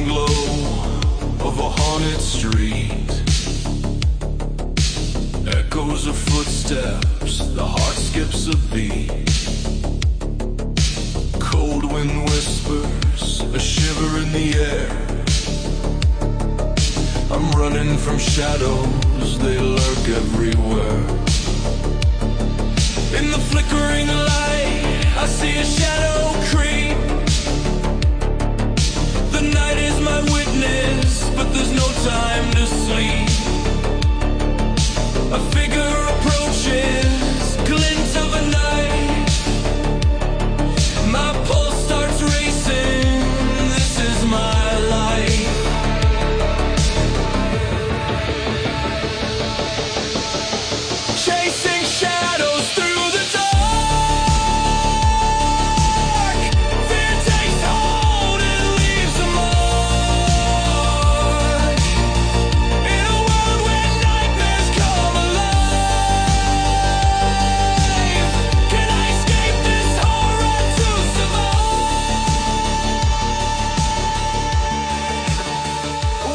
glow of a haunted street. Echoes of footsteps, the heart skips a beat. Cold wind whispers, a shiver in the air. I'm running from shadows, they lurk everywhere. In the flickering light, I see a shadow creep. The night is my witness, but there's no time to sleep. A figure approaches, glint of a night. My pulse starts racing, this is my life. Chasing shadows through the dark. Fear takes hold and leaves a mark. In a world where nightmares come alive, can I escape this horror to survive?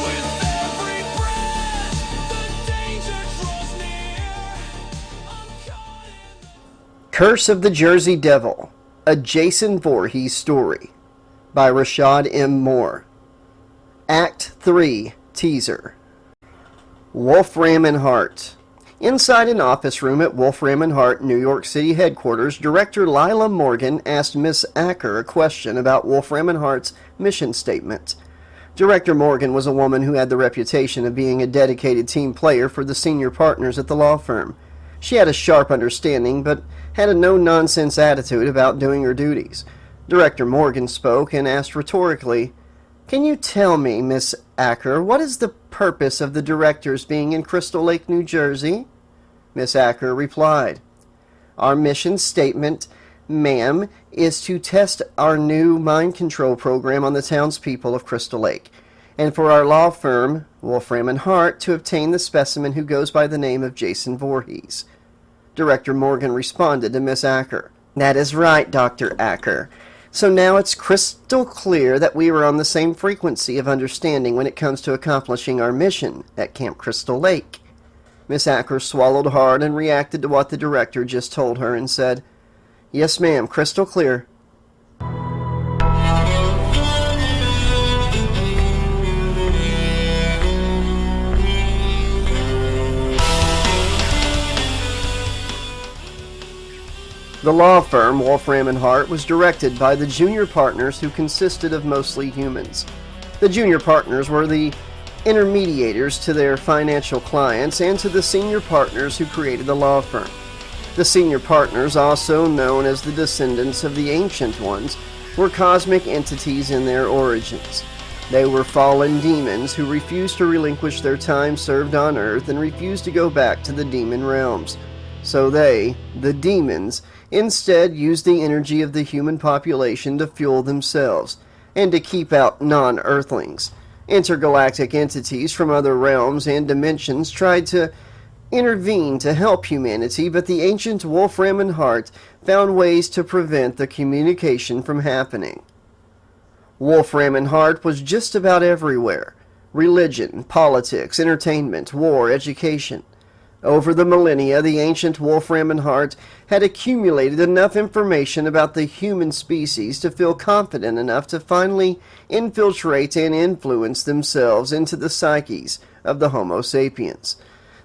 With every breath, the danger draws near. I'm caught in Curse of the Jersey Devil, a Jason Voorhees story by Rashad M. Moore. Act 3, Teaser. Wolfram and Hart. Inside an office room at Wolfram and Hart, New York City headquarters, Director Lila Morgan asked Miss Acker a question about Wolfram and Hart's mission statement. Director Morgan was a woman who had the reputation of being a dedicated team player for the senior partners at the law firm. She had a sharp understanding, but had a no-nonsense attitude about doing her duties. Director Morgan spoke and asked rhetorically, "Can you tell me, Miss Acker, what is the purpose of the directors being in Crystal Lake, New Jersey?" Miss Acker replied, "Our mission statement, ma'am, is to test our new mind control program on the townspeople of Crystal Lake, and for our law firm, Wolfram and Hart, to obtain the specimen who goes by the name of Jason Voorhees." Director Morgan responded to Miss Acker, "That is right, Dr. Acker. So now it's crystal clear that we are on the same frequency of understanding when it comes to accomplishing our mission at Camp Crystal Lake." Miss Acker swallowed hard and reacted to what the director just told her and said, "Yes, ma'am, crystal clear." The law firm, Wolfram and Hart, was directed by the junior partners who consisted of mostly humans. The junior partners were the intermediators to their financial clients and to the senior partners who created the law firm. The senior partners, also known as the descendants of the Ancient Ones, were cosmic entities in their origins. They were fallen demons who refused to relinquish their time served on Earth and refused to go back to the demon realms. So they, the demons, instead used the energy of the human population to fuel themselves and to keep out non-Earthlings. Intergalactic entities from other realms and dimensions tried to intervene to help humanity, but the ancient Wolfram and Hart found ways to prevent the communication from happening. Wolfram and Hart was just about everywhere: religion, politics, entertainment, war, education. Over the millennia, the ancient Wolfram and Hart had accumulated enough information about the human species to feel confident enough to finally infiltrate and influence themselves into the psyches of the Homo sapiens.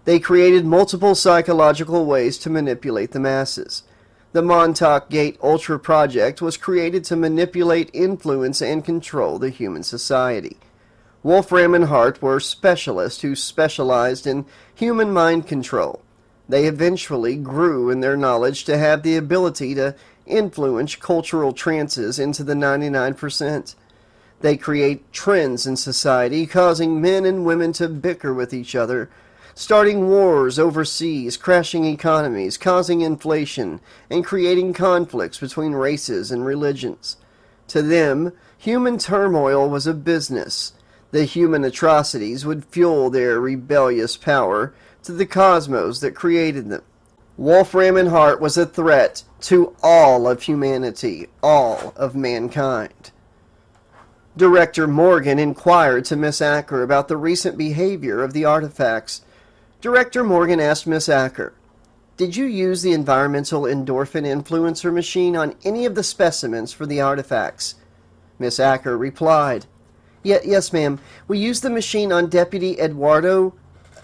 They created multiple psychological ways to manipulate the masses. The Montauk Gate Ultra Project was created to manipulate, influence, and control the human society. Wolfram and Hart were specialists who specialized in human mind control. They eventually grew in their knowledge to have the ability to influence cultural trances into the 99%. They create trends in society, causing men and women to bicker with each other, starting wars overseas, crashing economies, causing inflation, and creating conflicts between races and religions. To them, human turmoil was a business. The human atrocities would fuel their rebellious power to the cosmos that created them. Wolfram and Hart was a threat to all of humanity, all of mankind. Director Morgan inquired to Miss Acker about the recent behavior of the artifacts. Director Morgan asked Miss Acker, "Did you use the environmental endorphin influencer machine on any of the specimens for the artifacts?" Miss Acker replied, Yes, ma'am. We used the machine on Deputy Eduardo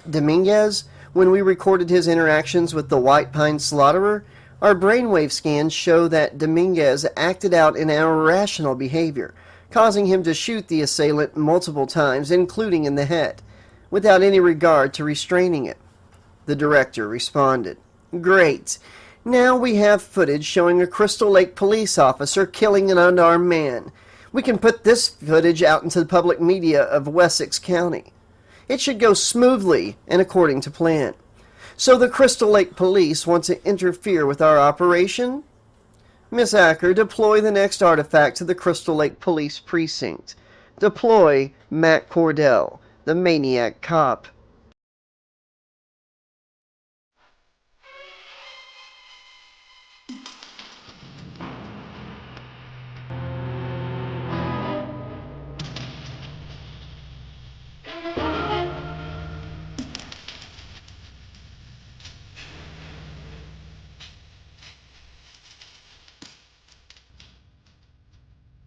Dominguez when we recorded his interactions with the White Pine Slaughterer. Our brainwave scans show that Dominguez acted out in irrational behavior, causing him to shoot the assailant multiple times, including in the head, without any regard to restraining it." The director responded, "Great. Now we have footage showing a Crystal Lake police officer killing an unarmed man. We can put this footage out into the public media of Wessex County. It should go smoothly and according to plan. So the Crystal Lake police want to interfere with our operation? Miss Acker, deploy the next artifact to the Crystal Lake Police Precinct. Deploy Matt Cordell, the maniac cop."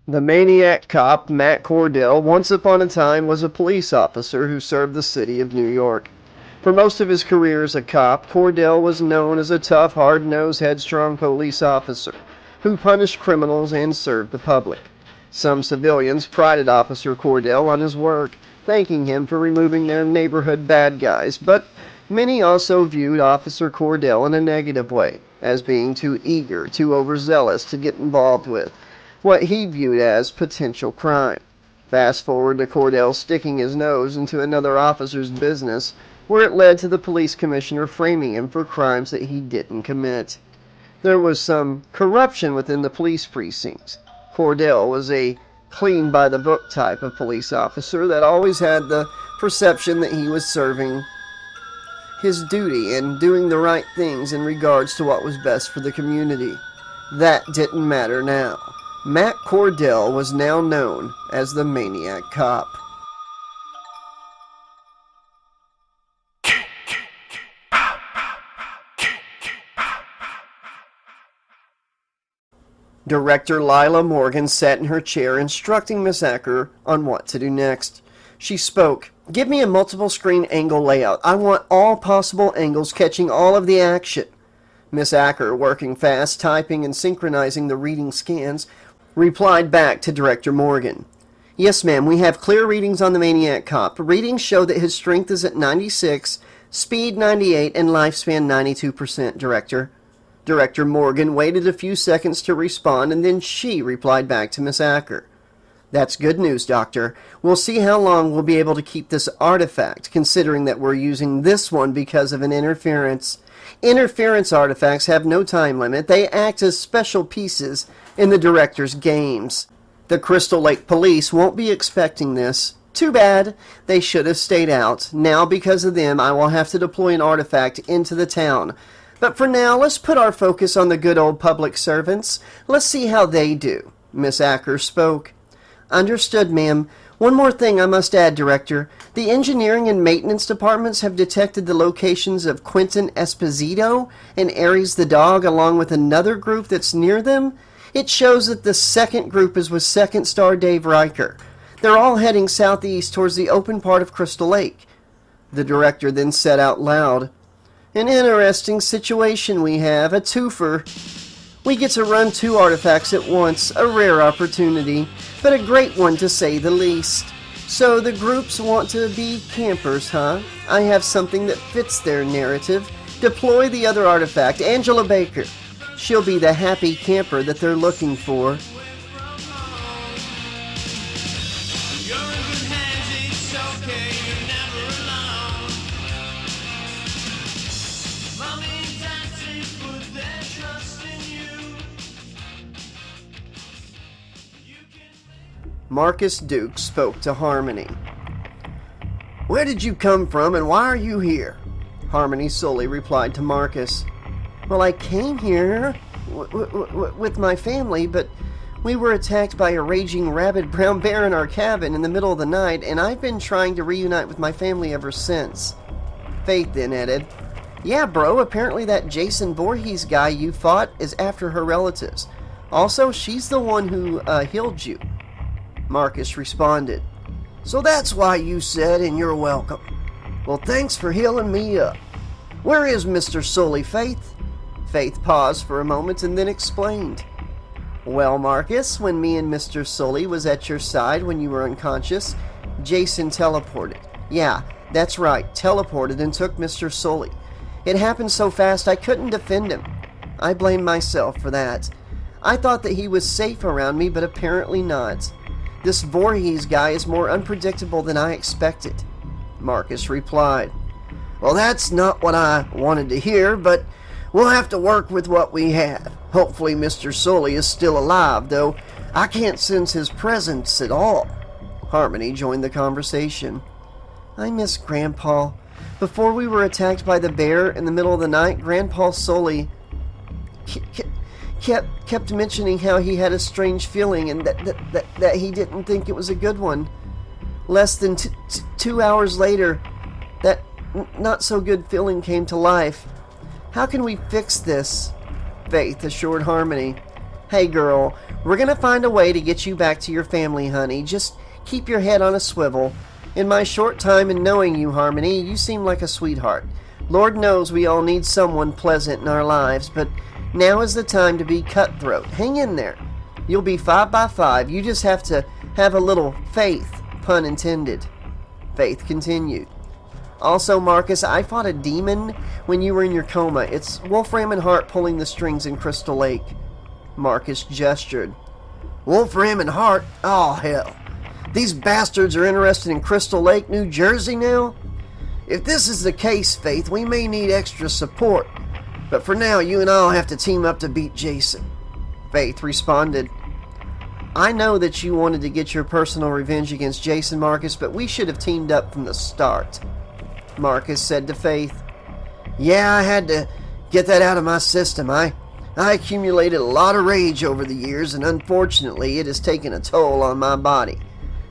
The maniac cop, Matt Cordell, once upon a time was a police officer who served the city of New York. For most of his career as a cop, Cordell was known as a tough, hard-nosed, headstrong police officer who punished criminals and served the public. Some civilians prided Officer Cordell on his work, thanking him for removing their neighborhood bad guys, but many also viewed Officer Cordell in a negative way, as being too eager, too overzealous to get involved with what he viewed as potential crime. Fast forward to Cordell sticking his nose into another officer's business, where it led to the police commissioner framing him for crimes that he didn't commit. There was some corruption within the police precincts. Cordell was a clean-by-the-book type of police officer that always had the perception that he was serving his duty and doing the right things in regards to what was best for the community. That didn't matter now. Matt Cordell was now known as the Maniac Cop. Director Lila Morgan sat in her chair instructing Miss Acker on what to do next. She spoke, "Give me a multiple screen angle layout. I want all possible angles catching all of the action." Miss Acker, working fast, typing and synchronizing the reading scans, replied back to Director Morgan. "Yes, ma'am, we have clear readings on the Maniac Cop. Readings show that his strength is at 96, speed 98, and lifespan 92%, Director." Director Morgan waited a few seconds to respond, and then she replied back to Miss Acker. "That's good news, Doctor. We'll see how long we'll be able to keep this artifact, considering that we're using this one because of an interference. Interference artifacts have no time limit. They act as special pieces in the Director's games. The Crystal Lake Police won't be expecting this. Too bad. They should have stayed out. Now, because of them, I will have to deploy an artifact into the town. But for now, let's put our focus on the good old public servants. Let's see how they do." Miss Acker spoke. "Understood, ma'am. One more thing I must add, Director. The engineering and maintenance departments have detected the locations of Quentin Esposito and Aries the dog, along with another group that's near them. It shows that the second group is with Second Star Dave Riker. They're all heading southeast towards the open part of Crystal Lake." The Director then said out loud, "An interesting situation we have, a twofer. We get to run 2 artifacts at once, a rare opportunity, but a great one to say the least. So the groups want to be campers, huh? I have something that fits their narrative. Deploy the other artifact, Angela Baker. She'll be the happy camper that they're looking for." You're in good hands, it's okay, you're never alone. Mommy and Daddy put their trust in you. Marcus Duke spoke to Harmony. "Where did you come from and why are you here?" Harmony Sully replied to Marcus. "Well, I came here with my family, but We were attacked by a raging rabid brown bear in our cabin in the middle of the night, and I've been trying to reunite with my family ever since. Faith then added, Yeah, bro, apparently that Jason Voorhees guy you fought is after her relatives. Also, she's the one who healed you. Marcus responded, So that's why you said, and you're welcome. Well, thanks for healing me up. Where is Mr. Sully, Faith? Faith paused for a moment and then explained. Well, Marcus, when me and Mr. Sully was at your side when you were unconscious, Jason teleported. Yeah, that's right, teleported and took Mr. Sully. It happened so fast I couldn't defend him. I blame myself for that. I thought that he was safe around me, but apparently not. This Voorhees guy is more unpredictable than I expected. Marcus replied, Well, that's not what I wanted to hear, but we'll have to work with what we have. Hopefully Mr. Sully is still alive, though I can't sense his presence at all. Harmony joined the conversation. I miss Grandpa. Before we were attacked by the bear in the middle of the night, Grandpa Sully kept mentioning how he had a strange feeling and that he didn't think it was a good one. Less than 2 hours later, that not so good feeling came to life. How can we fix this? Faith assured Harmony. Hey girl, we're gonna find a way to get you back to your family, honey. Just keep your head on a swivel. In my short time in knowing you, Harmony, you seem like a sweetheart. Lord knows we all need someone pleasant in our lives, but now is the time to be cutthroat. Hang in there. You'll be 5 by 5. You just have to have a little faith, pun intended. Faith continued. Also, Marcus, I fought a demon when you were in your coma. It's Wolfram and Hart pulling the strings in Crystal Lake. Marcus gestured. Wolfram and Hart? Oh, hell. These bastards are interested in Crystal Lake, New Jersey now? If this is the case, Faith, we may need extra support. But for now, you and I'll have to team up to beat Jason. Faith responded. I know that you wanted to get your personal revenge against Jason, Marcus, but we should have teamed up from the start. Marcus said to Faith, Yeah, I had to get that out of my system. I accumulated a lot of rage over the years, and unfortunately, it has taken a toll on my body.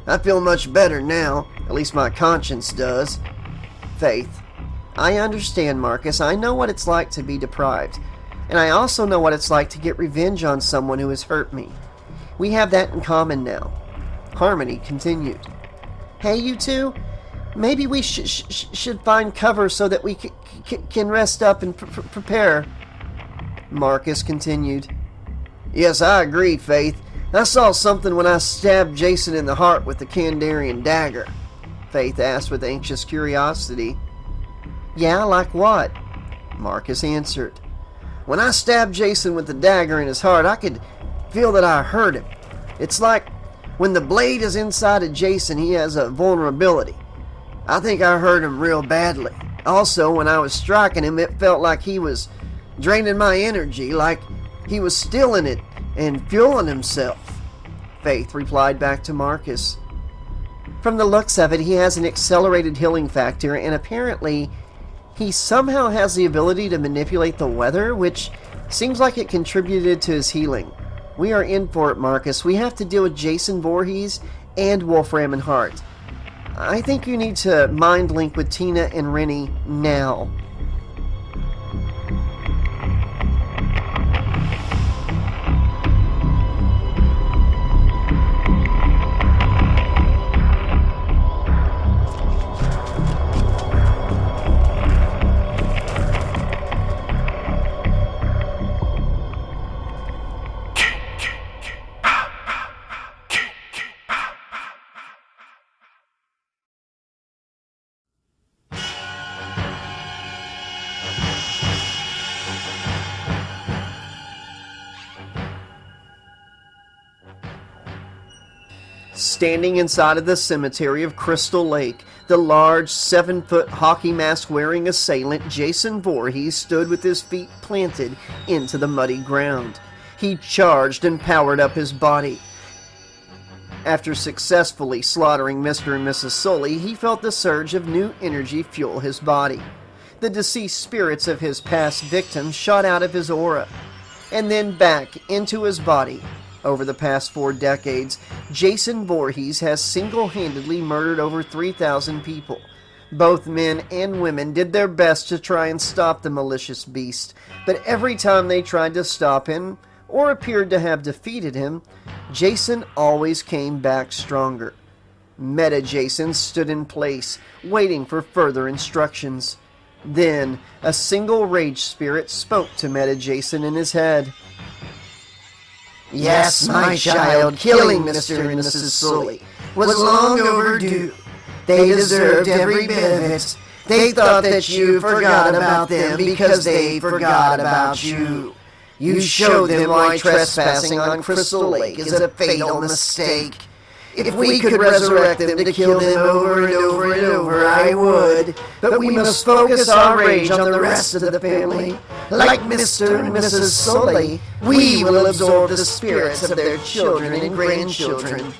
I feel much better now, at least my conscience does. Faith, I understand, Marcus. I know what it's like to be deprived, and I also know what it's like to get revenge on someone who has hurt me. We have that in common now. Harmony continued. Hey, you two? Maybe we should find cover so that we can rest up and prepare. Marcus continued. Yes, I agree, Faith. I saw something when I stabbed Jason in the heart with the Kandarian dagger. Faith asked with anxious curiosity. Yeah, like what? Marcus answered. When I stabbed Jason with the dagger in his heart, I could feel that I hurt him. It's like when the blade is inside of Jason, he has a vulnerability. I think I hurt him real badly. Also, when I was striking him, it felt like he was draining my energy, like he was stealing it and fueling himself. Faith replied back to Marcus. From the looks of it, he has an accelerated healing factor, and apparently he somehow has the ability to manipulate the weather, which seems like it contributed to his healing. We are in for it, Marcus. We have to deal with Jason Voorhees and Wolfram and Hart. I think you need to mind link with Tina and Rennie now. Standing inside of the cemetery of Crystal Lake, the large 7-foot hockey mask wearing assailant Jason Voorhees stood with his feet planted into the muddy ground. He charged and powered up his body. After successfully slaughtering Mr. and Mrs. Sully, he felt the surge of new energy fuel his body. The deceased spirits of his past victims shot out of his aura, and then back into his body. Over the past 4 decades, Jason Voorhees has single-handedly murdered over 3,000 people. Both men and women did their best to try and stop the malicious beast, but every time they tried to stop him, or appeared to have defeated him, Jason always came back stronger. Meta Jason stood in place, waiting for further instructions. Then, a single rage spirit spoke to Meta Jason in his head. Yes, my child, killing Mr. and Mrs. Sully was long overdue. They deserved every bit of it. They thought that you forgot about them because they forgot about you. You showed them why trespassing on Crystal Lake is a fatal mistake. If we could resurrect them to kill them over and over and over, I would. But we must focus our rage on the rest of the family. Like Mr. and Mrs. Sully, we will absorb the spirits of their children and grandchildren.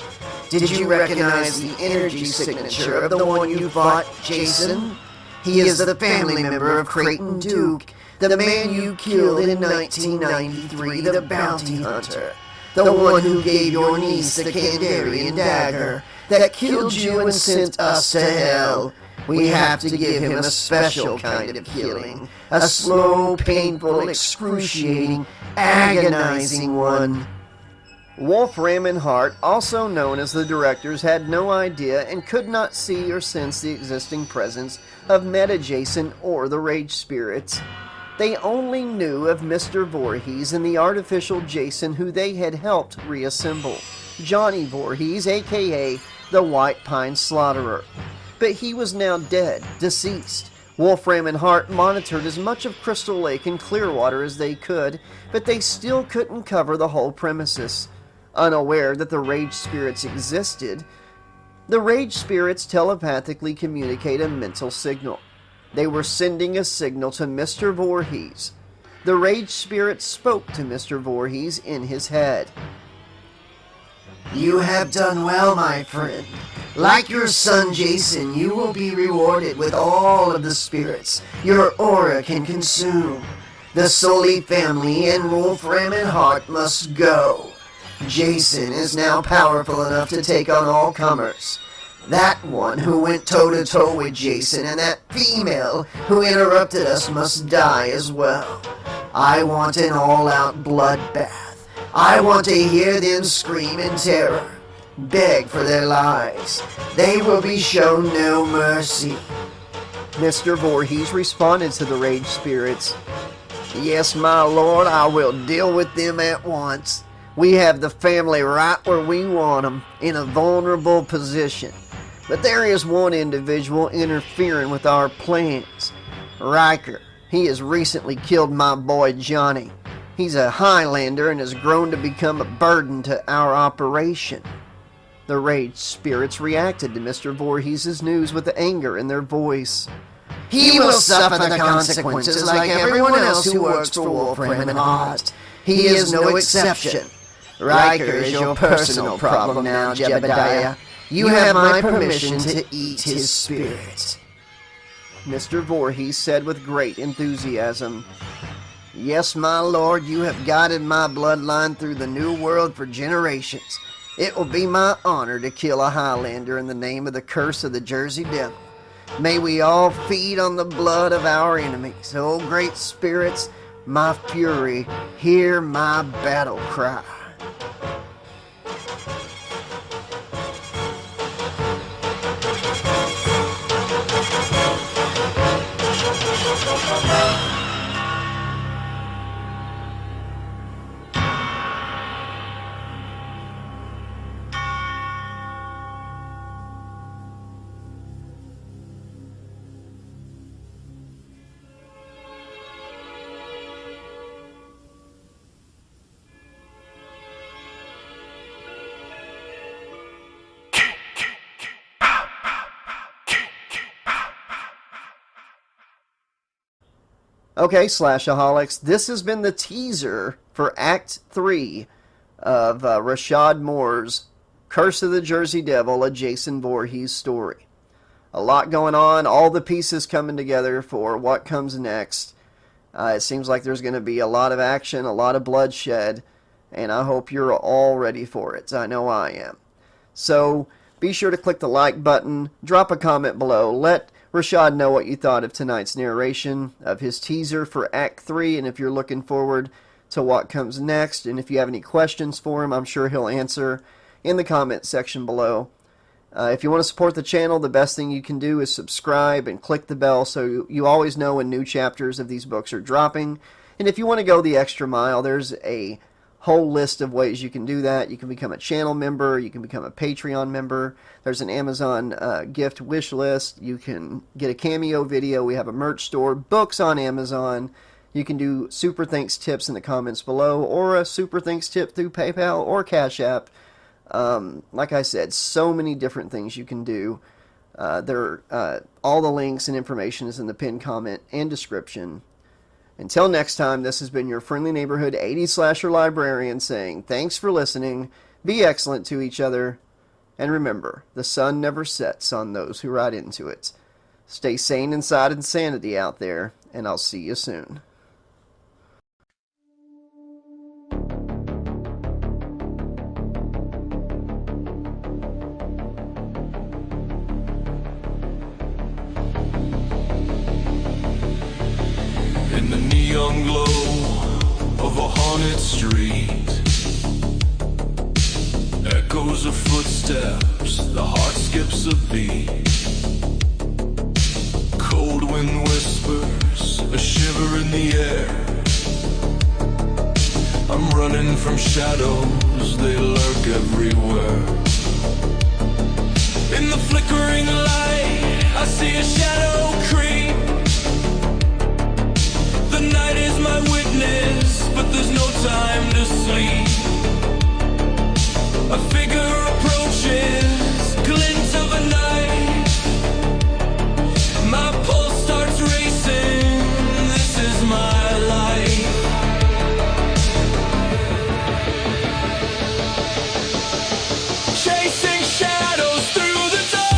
Did you recognize the energy signature of the one you fought, Jason? He is the family member of Creighton Duke, the man you killed in 1993, the bounty hunter. The one who gave your niece the Kandarian dagger that killed you and sent us to hell. We have to give him a special kind of killing. A slow, painful, excruciating, agonizing one. Wolfram and Hart, also known as the directors, had no idea and could not see or sense the existing presence of Meta Jason or the Rage Spirits. They only knew of Mr. Voorhees and the artificial Jason who they had helped reassemble, Johnny Voorhees, aka the White Pine Slaughterer. But he was now dead, deceased. Wolfram and Hart monitored as much of Crystal Lake and Clearwater as they could, but they still couldn't cover the whole premises. Unaware that the Rage Spirits existed, the Rage Spirits telepathically communicate a mental signal. They were sending a signal to Mr. Voorhees. The Rage Spirit spoke to Mr. Voorhees in his head. You have done well, my friend. Like your son Jason, you will be rewarded with all of the spirits your aura can consume. The Sully family and Wolfram and Hart must go. Jason is now powerful enough to take on all comers. That one who went toe-to-toe with Jason and that female who interrupted us must die as well. I want an all-out bloodbath. I want to hear them scream in terror, beg for their lives. They will be shown no mercy. Mr. Voorhees responded to the Rage Spirits. Yes, my lord, I will deal with them at once. We have the family right where we want them, in a vulnerable position. But there is one individual interfering with our plans. Riker. He has recently killed my boy Johnny. He's a Highlander and has grown to become a burden to our operation. The Rage Spirits reacted to Mr. Voorhees' news with anger in their voice. He will suffer the consequences like everyone else who works for Wolfram and Hart. He is no exception. Riker is your personal problem now, Jebediah. You have my permission to eat his spirit. Mr. Voorhees said with great enthusiasm. Yes, my lord, you have guided my bloodline through the new world for generations. It will be my honor to kill a Highlander in the name of the curse of the Jersey Devil. May we all feed on the blood of our enemies. O great spirits, my fury, hear my battle cry. Okay, Slashaholics, this has been the teaser for Act 3 of Rashad Moore's Curse of the Jersey Devil, a Jason Voorhees story. A lot going on, all the pieces coming together for what comes next. It seems like there's going to be a lot of action, a lot of bloodshed, and I hope you're all ready for it. I know I am. So be sure to click the like button, drop a comment below, let Rashad know what you thought of tonight's narration of his teaser for Act 3, and if you're looking forward to what comes next, and if you have any questions for him, I'm sure he'll answer in the comment section below. If you want to support the channel, the best thing you can do is subscribe and click the bell so you always know when new chapters of these books are dropping. And if you want to go the extra mile, there's a whole list of ways you can do that. You can become a channel member, you can become a Patreon member, there's an Amazon gift wish list, you can get a cameo video, we have a merch store, books on Amazon, you can do super thanks tips in the comments below, or a super thanks tip through PayPal or Cash App. Like I said, so many different things you can do. All the links and information is in the pinned comment and description. Until next time, this has been your friendly neighborhood 80s slasher librarian saying thanks for listening, be excellent to each other, and remember, the sun never sets on those who ride into it. Stay sane inside insanity out there, and I'll see you soon. In the neon glow of a haunted street, echoes of footsteps, the heart skips a beat. Cold wind whispers, a shiver in the air. I'm running from shadows, they lurk everywhere. In the flickering light, I see a shadow creep. The night is my witness, but there's no time to sleep. A figure approaches, glint of a knife. My pulse starts racing, this is my life. Chasing shadows through the dark.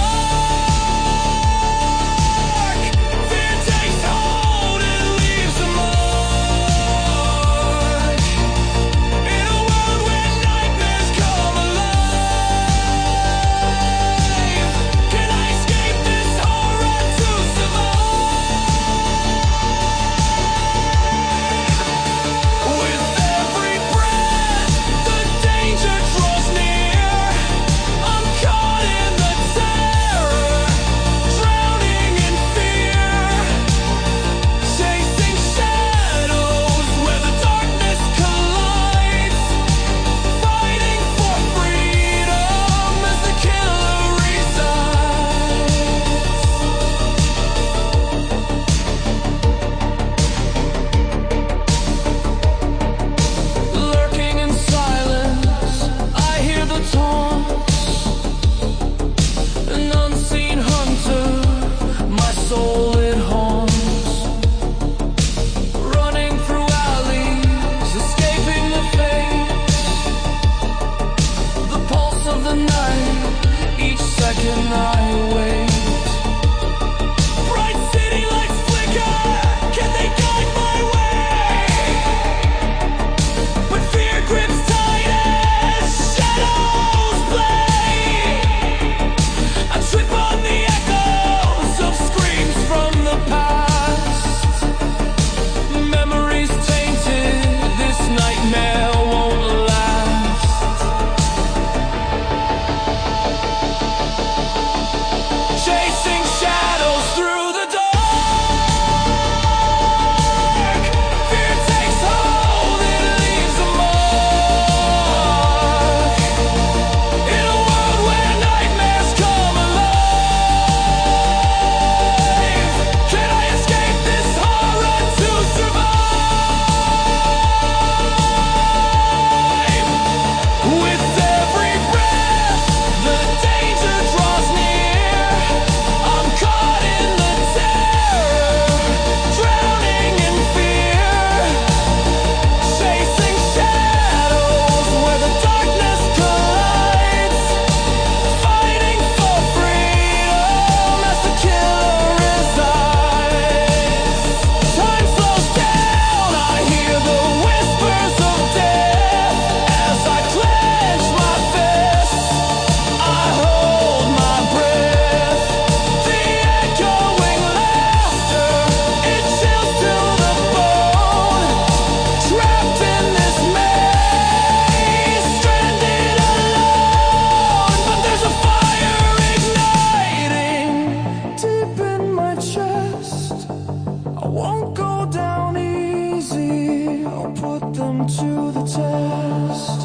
deep in my chest. I won't go down easy, I'll put them to the test.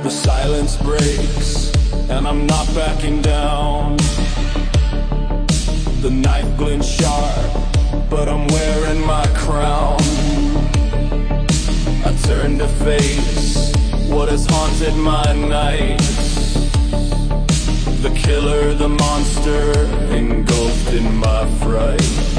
The silence breaks, and I'm not backing down. The knife glints sharp, but I'm wearing my crown. I turn to face what has haunted my nights. The killer, the monster, engulfed in my fright.